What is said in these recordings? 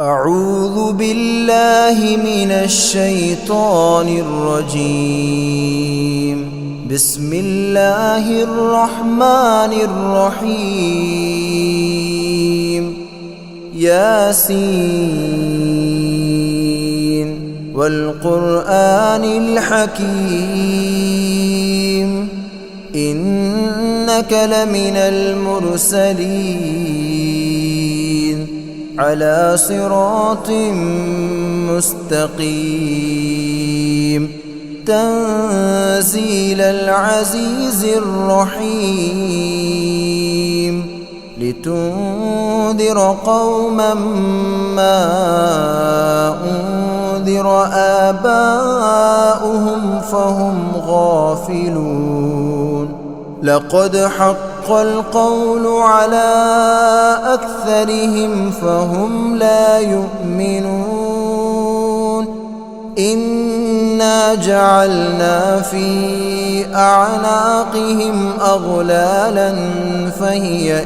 أعوذ بالله من الشيطان الرجيم. بسم الله الرحمن الرحيم. ياسين والقرآن الحكيم إنك لمن المرسلين على صراط مستقيم تنزيل العزيز الرحيم لتنذر قوما ما أنذر آباؤهم فهم غافلون. لقد حق القول على أكثرهم فهم لا يؤمنون. إنا جعلنا في أعناقهم أغلالا فهي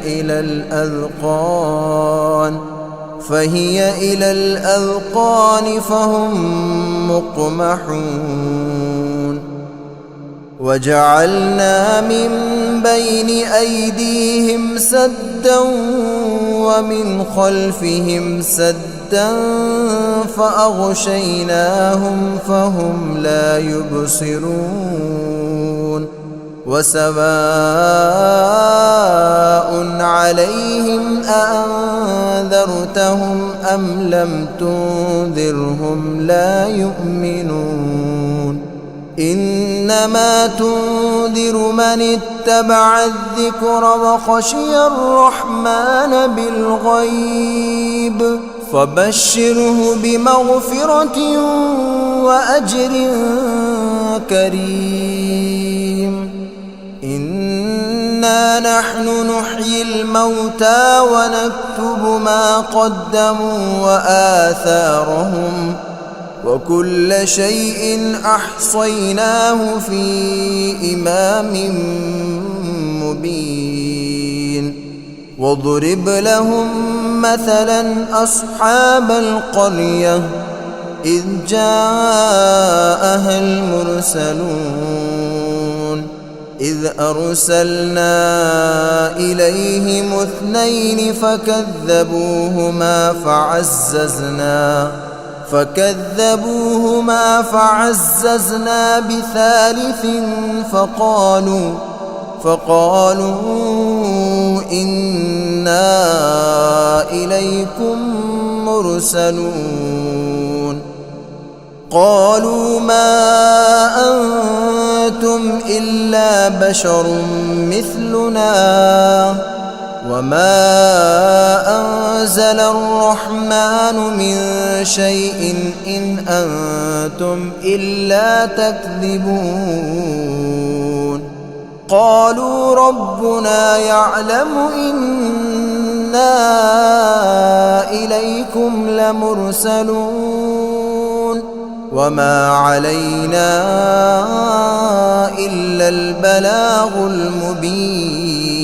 إلى الأذقان فهم مقمحون. وجعلنا من بين أيديهم سدا ومن خلفهم سدا فأغشيناهم فهم لا يبصرون. وسواء عليهم أأنذرتهم أم لم تنذرهم لا يؤمنون. إنما تنذر من اتبع الذكر وخشي الرحمن بالغيب فبشره بمغفرة وأجر كريم. إنا نحن نحيي الموتى ونكتب ما قدموا وآثارهم وكل شيء أحصيناه في إمام مبين. واضرب لهم مثلا أصحاب القرية إذ جاءها المرسلون إذ أرسلنا إليهم 2 فكذبوهما فعززنا بثالث فقالوا إنا إليكم مرسلون. قالوا ما أنتم إلا بشر مثلنا وما أنزل الرحمن من شيء إن أنتم إلا تكذبون. قالوا ربنا يعلم إنا إليكم لمرسلون وما علينا إلا البلاغ المبين.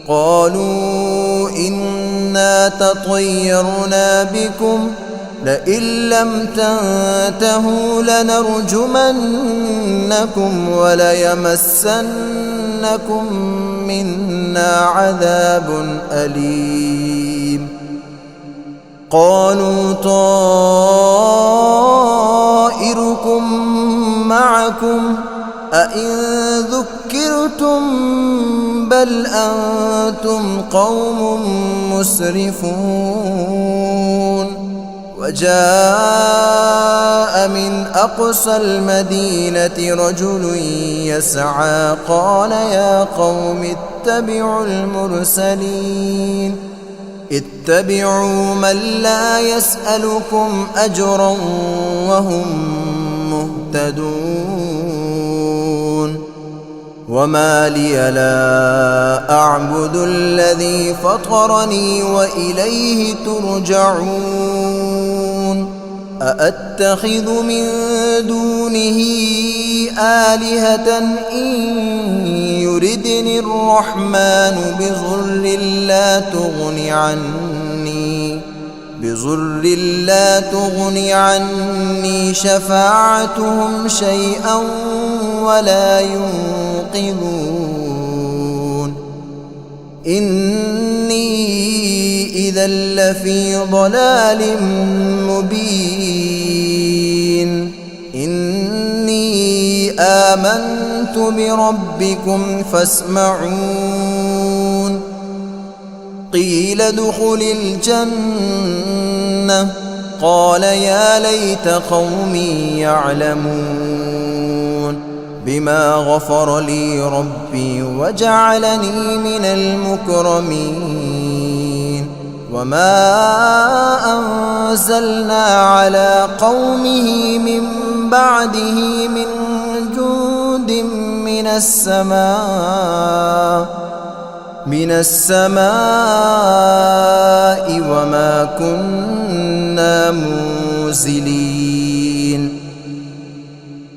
قالوا إنا تطيرنا بكم لئن لم تنتهوا لنرجمنكم وليمسنكم منا عذاب أليم. قالوا طائركم معكم أئن ذكرتم بل أنتم قوم مسرفون. وجاء من أقصى المدينة رجل يسعى قال يا قوم اتبعوا المرسلين اتبعوا من لا يسألكم أجرا وهم مهتدون. وما لي لا أعبد الذي فطرني وإليه ترجعون. أأتخذ من دونه آلهة إن يردني الرحمن بضر لا تغن عني بضر لا تغن عني شفاعتهم شيئا ولا ينقذون إني إذا لفي ضلال مبين إني آمنت بربكم فاسمعون قيل ادخل الجنة قال يا ليت قومي يعلمون بما غفر لي ربي وجعلني من المكرمين وما أنزلنا على قومه من بعده من جند من السماء وما كنا منزلين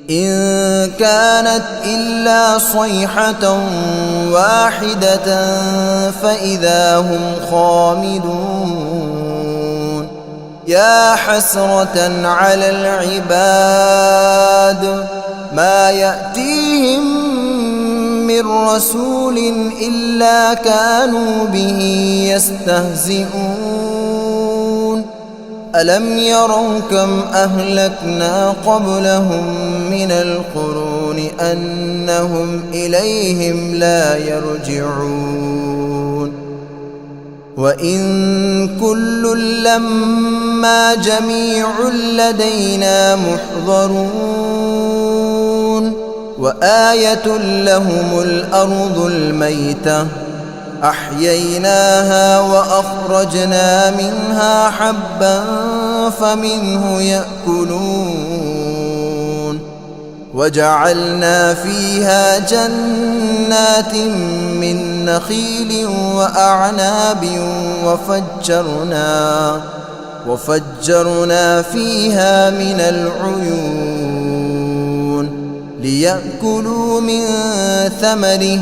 إن كانت إلا صيحة واحدة فإذا هم خامدون يا حسرة على العباد ما يأتيهم من رسول إلا كانوا به يستهزئون ألم يروا كم أهلكنا قبلهم من القرون أنهم إليهم لا يرجعون وإن كل لما جميع لدينا محضرون وآية لهم الأرض الميتة أحييناها وأخرجنا منها حبا فمنه يأكلون وجعلنا فيها جنات من نخيل وأعناب وفجرنا فيها من العيون ليأكلوا من ثمره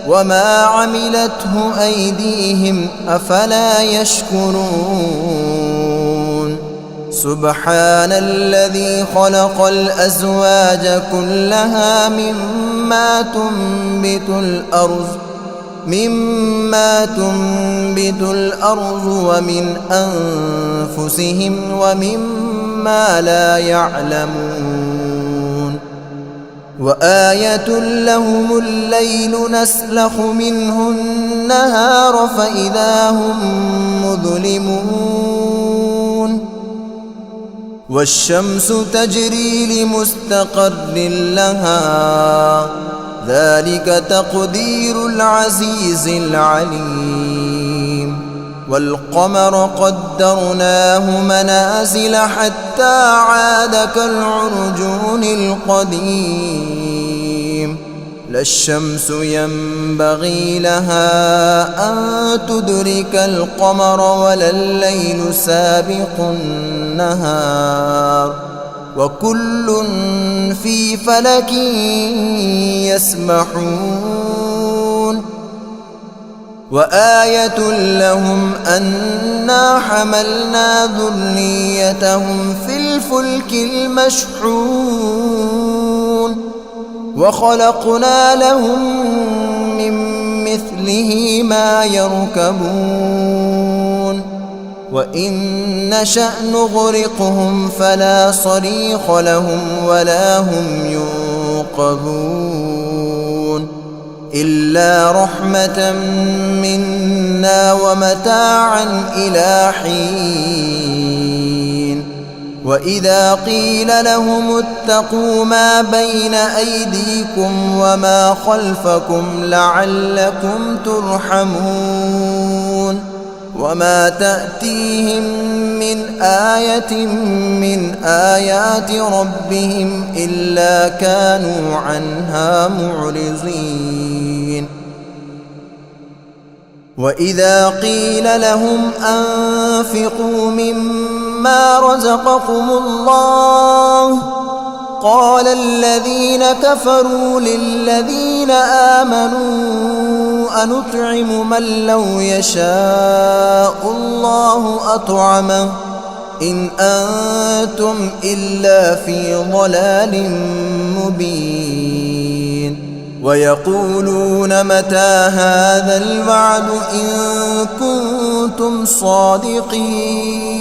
وما عملته أيديهم أفلا يشكرون سبحان الذي خلق الأزواج كلها مما تنبت الأرض ومن أنفسهم ومما لا يعلمون وآية لهم الليل نسلخ منه النهار فإذا هم مظلمون والشمس تجري لمستقر لها ذلك تقدير العزيز العليم والقمر قدرناه منازل حتى عاد كالعرجون القديم لا الشمس ينبغي لها أن تدرك القمر ولا الليل سابق النهار وكل في فلك يسبحون وآية لهم أنا حملنا ذريتهم في الفلك المشحون وخلقنا لهم من مثله ما يركبون وإن نشأ نغرقهم فلا صريخ لهم ولا هم ينقذون إلا رحمة منا ومتاعا إلى حين وإذا قيل لهم اتقوا ما بين أيديكم وما خلفكم لعلكم ترحمون وما تأتيهم من آية من آيات ربهم إلا كانوا عنها معرضين وإذا قيل لهم أنفقوا مما رزقكم الله قال الذين كفروا للذين آمنوا أنطعم من لو يشاء الله أطعمه إن أنتم إلا في ضلال مبين ويقولون متى هذا الوعد إن كنتم صادقين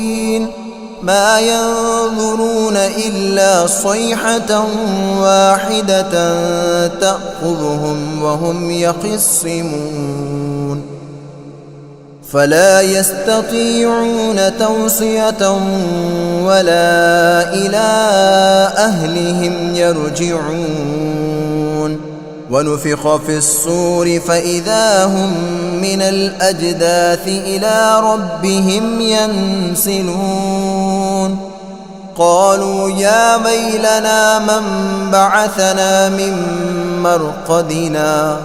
ما ينظرون إلا صيحة واحدة تأخذهم وهم يخصمون فلا يستطيعون توصية ولا إلى أهلهم يرجعون ونفخ في الصور فإذا هم من الأجداث إلى ربهم ينسلون قالوا يا ويلنا من بعثنا من مرقدنا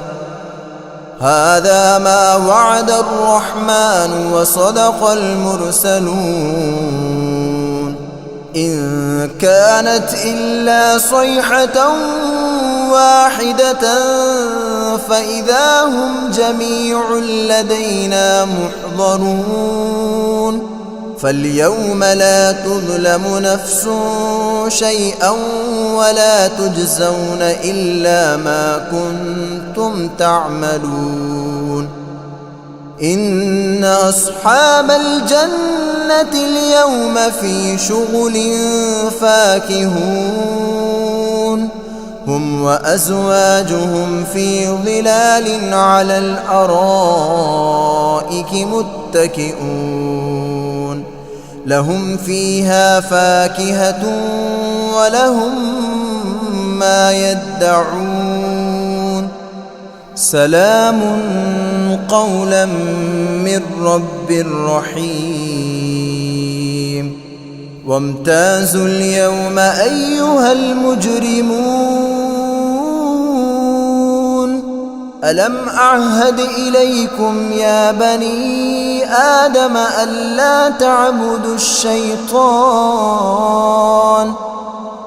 هذا ما وعد الرحمن وصدق المرسلون إن كانت إلا صيحة واحدة فإذا هم جميع لدينا محضرون فاليوم لا تظلم نفس شيئا ولا تجزون إلا ما كنتم تعملون إن أصحاب الجنة اليوم في شغل فاكهون هم وأزواجهم في ظلال على الأرائك متكئون لهم فيها فاكهة ولهم ما يدعون سلام قولا من رب رحيم وامتازوا اليوم أيها المجرمون ألم أعهد إليكم يا بني آدم ألا تعبدوا الشيطان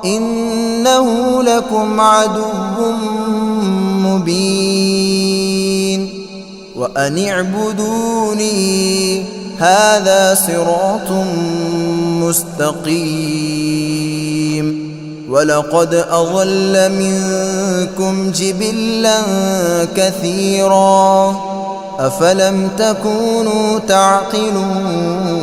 إنه لكم عدو مبين وأن اعبدوني هذا صراط مستقيم ولقد أضل منكم جبلا كثيرا أفلم تكونوا تعقلون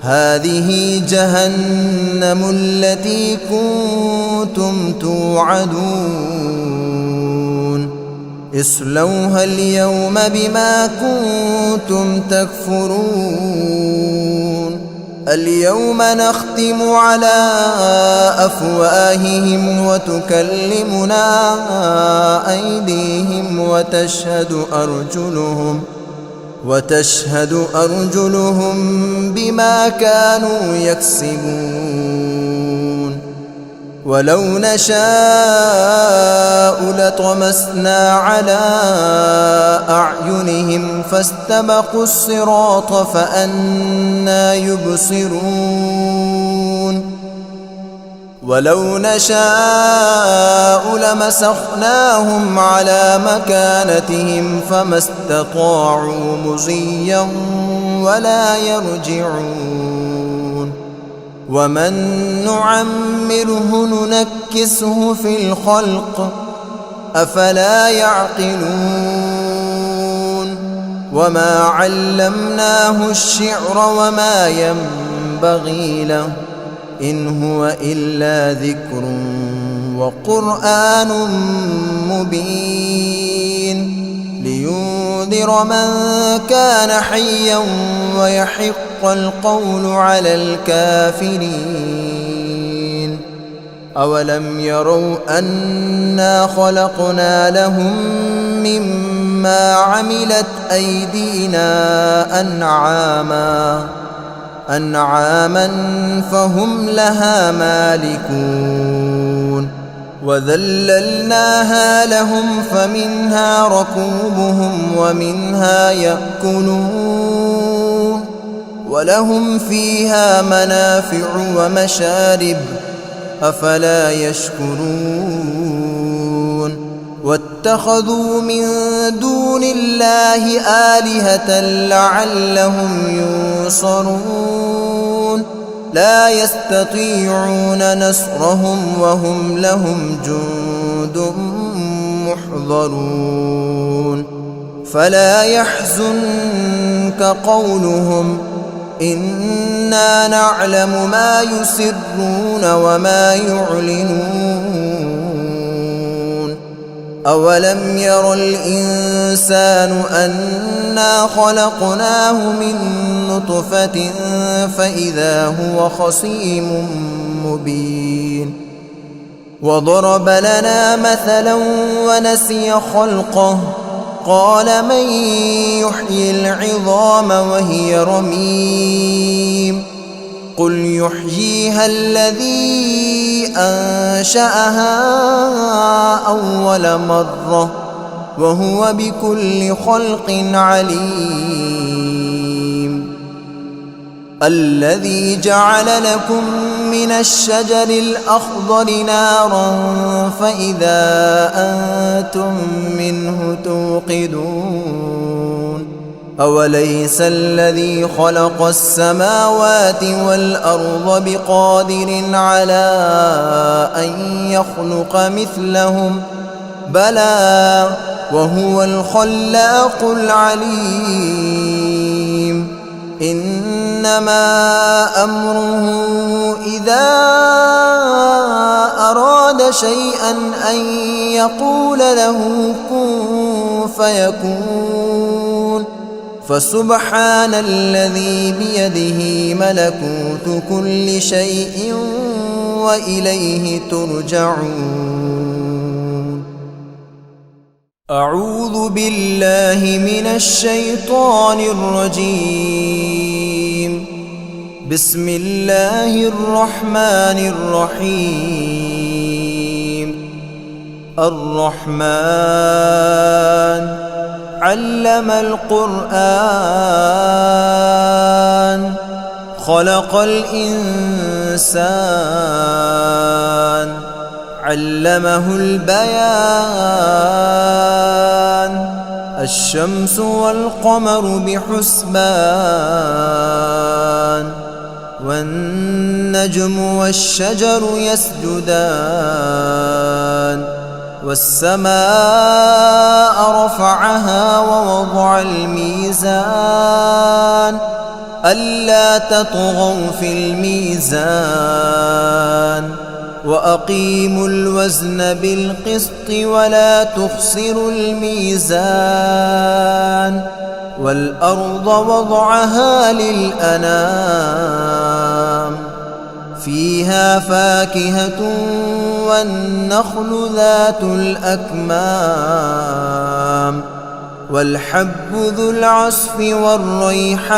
هذه جهنم التي كنتم توعدون اصلوها اليوم بما كنتم تكفرون اليوم نختم على أفواههم وتكلمنا أيديهم وتشهد أرجلهم بما كانوا يكسبون ولو نشاء لطمسنا على أعينهم فاستبقوا الصراط فأنى يبصرون ولو نشاء لمسخناهم على مكانتهم فما استطاعوا مضيا ولا يرجعون ومن نعمره ننكسه في الخلق أفلا يعقلون وما علمناه الشعر وما ينبغي له إن هو إلا ذكر وقرآن مبين لينذر من كان حيا ويحق القول على الكافرين أولم يروا أنا خلقنا لهم مما عملت أيدينا أنعاما فهم لها مالكون وذللناها لهم فمنها ركوبهم ومنها يأكلون ولهم فيها منافع ومشارب أفلا يشكرون واتخذوا من دون الله آلهة لعلهم ينصرون لا يستطيعون نصرهم وهم لهم جند محضرون فلا يحزنك قولهم إنا نعلم ما يسرون وما يعلنون أولم ير الإنسان أنا خلقناه من نطفة فإذا هو خصيم مبين وضرب لنا مثلا ونسي خلقه قال من يحيي العظام وهي رميم قل يحييها الذي أنشأها أول مرة وهو بكل خلق عليم الذي جعل لكم من الشجر الأخضر نارا فإذا أنتم منه توقدون أوليس الذي خلق السماوات والأرض بقادر على أن يخلق مثلهم بلى وهو الخلاق العليم إنما أمره إذا أراد شيئا أن يقول له كن فيكون فسبحان الذي بيده ملكوت كل شيء وإليه ترجعون أعوذ بالله من الشيطان الرجيم بسم الله الرحمن الرحيم الرحمن علم القرآن خلق الإنسان علمه البيان الشمس والقمر بحسبان والنجم والشجر يسجدان والسماء رفعها ووضع الميزان ألا تطغوا في الميزان وأقيموا الوزن بالقسط ولا تخسروا الميزان والأرض وضعها للأنام فيها فاكهة والنخل ذات الأكمام والحب ذو العصف والريحان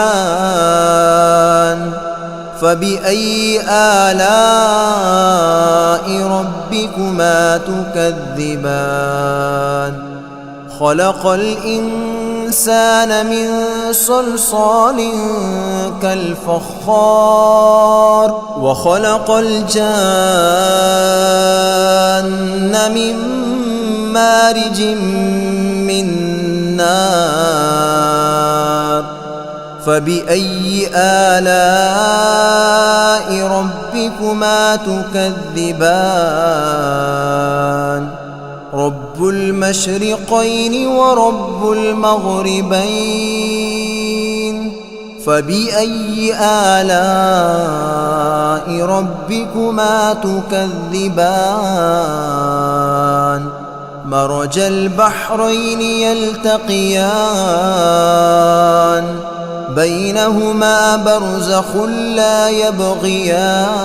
فبأي آلاء ربكما تكذبان خلق الإنسان من صلصال كالفخار وخلق الجان من مارج من نار فبأي آلاء ربكما تكذبان رب المشرقين ورب المغربين فبأي آلاء ربكما تكذبان مرج البحرين يلتقيان بينهما برزخ لا يبغيان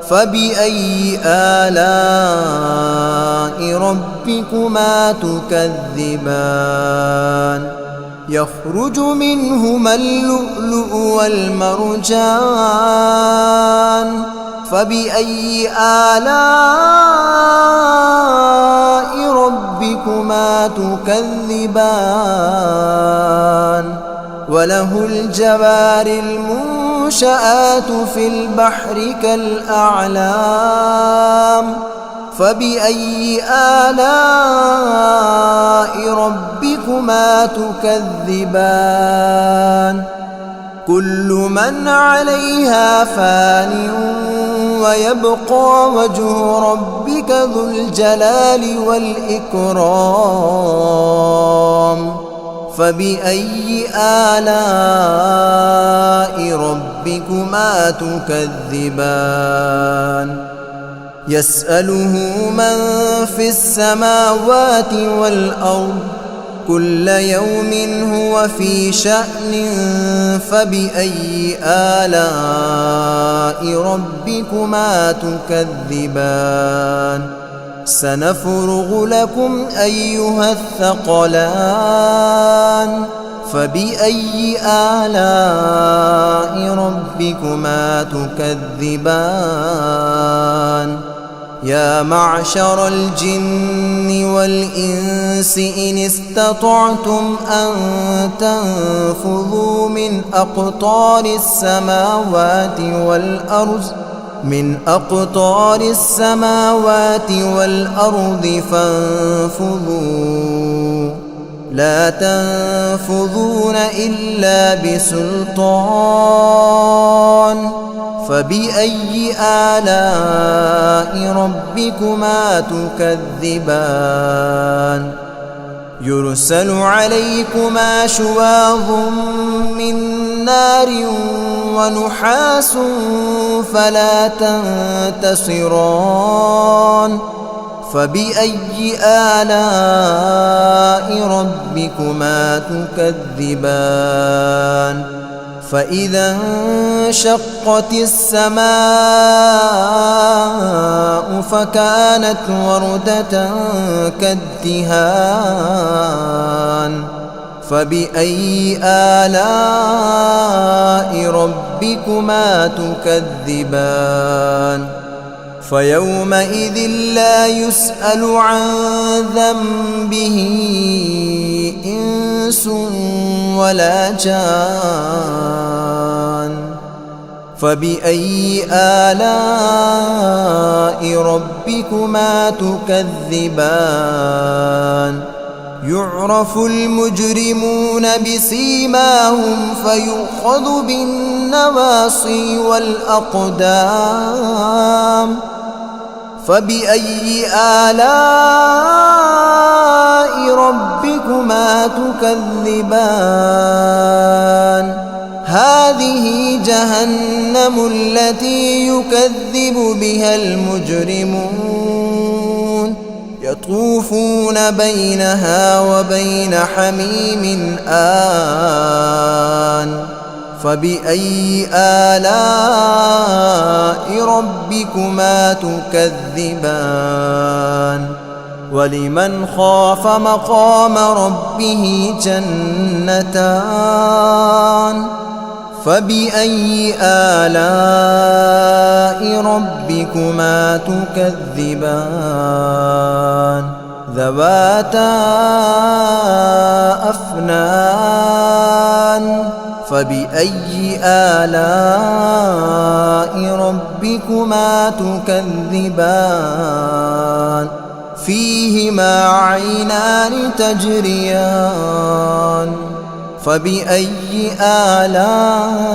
فبأي آلاء ربكما تكذبان يخرج منهما اللؤلؤ والمرجان فبأي آلاء ربكما تكذبان وله الجوار المنشآت المنشآت في البحر كالأعلام فبأي آلاء ربكما تكذبان كل من عليها فان ويبقى وجه ربك ذو الجلال والإكرام فبأي آلاء ربكما تكذبان يسأله من في السماوات والأرض كل يوم هو في شأن فبأي آلاء ربكما تكذبان سنفرغ لكم أيها الثقلان فبأي آلاء ربكما تكذبان يا معشر الجن والإنس إن استطعتم أن تنفذوا من أقطار السماوات والأرض فانفذوا لا تنفذون إلا بسلطان فبأي آلاء ربكما تكذبان يرسل عليكما شواظ من نار ونحاس فلا تنتصران فبأي آلاء ربكما تكذبان فإذا انشقت السماء فكانت وردة كالدهان فبأي آلاء ربكما تكذبان فيومئذ لا يسأل عن ذنبه إنس ولا جان فبأي آلاء ربكما تكذبان يعرف المجرمون بسيماهم فيؤخذ بالنواصي والأقدام فبأي آلاء ربكما تكذبان هذه جهنم التي يكذب بها المجرمون يطوفون بينها وبين حميم آن فبأي آلاء ربكما تكذبان ولمن خاف مقام ربه جنتان فبأي آلاء ربكما تكذبان ذواتا أفنان فبأي آلاء ربكما تكذبان فيهما عينان تجريان فبأي آلاء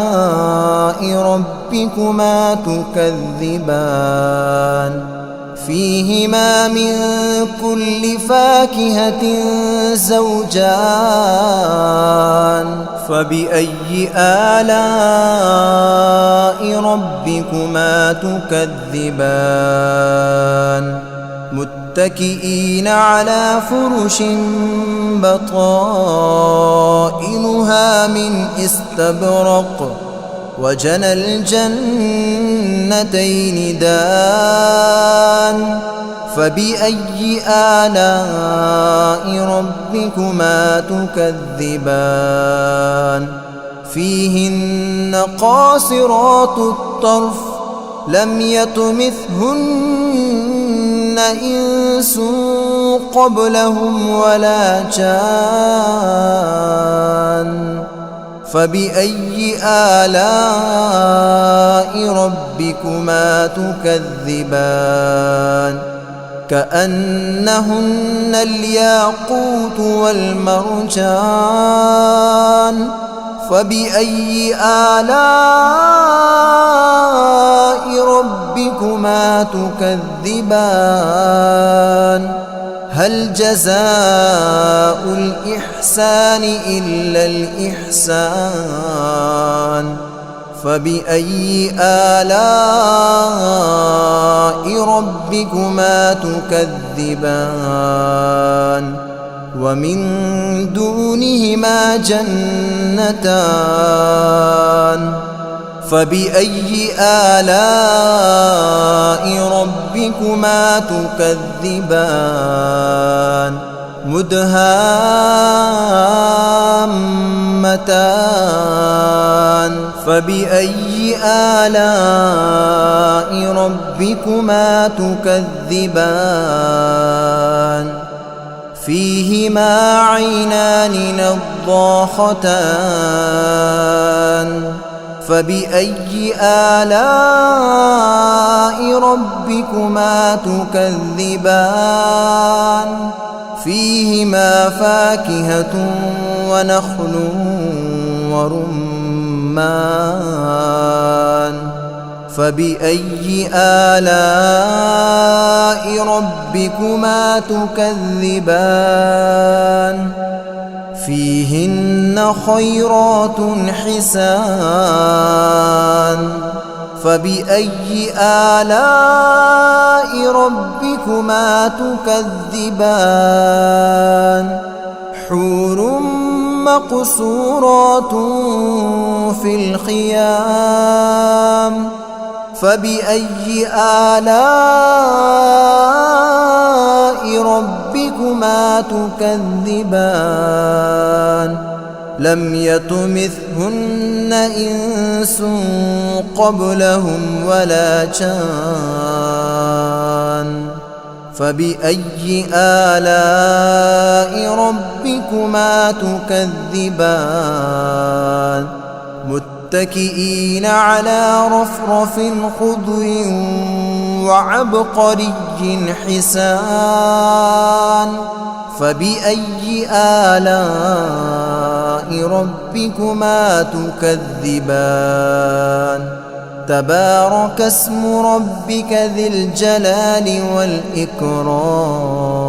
ربكما تكذبان فيهما من كل فاكهة زوجان فبأي آلاء ربكما تكذبان متكئين على فرش بطائنها من استبرق وجنى الجنتين دان فبأي آلاء ربكما تكذبان فيهن قاصرات الطرف لم يطمثهن إنس قبلهم ولا جان فبأي آلاء ربكما تكذبان كأنهن الياقوت والمرجان فبأي آلاء ربكما تكذبان هل جزاء الإحسان إلا الإحسان فبأي آلاء ربكما تكذبان ومن دونهما جنتان فبأي آلاء ربكما تكذبان مدهامتان فبأي آلاء ربكما تكذبان فيهما عينان نضاختان فبأي آلاء ربكما تكذبان فيهما فاكهة ونخل ورمان فبأي آلاء ربكما تكذبان فيهن خيرات حسان فبأي آلاء ربكما تكذبان حور مقصورات في الخيام فبأي آلاء ربكما تكذبان لم يطمثهن إنس قبلهم ولا جان فبأي آلاء ربكما تكذبان متكئين على رفرف خضر وعبقري حسان فبأي آلاء ربكما تكذبان تبارك اسم ربك ذي الجلال والإكرام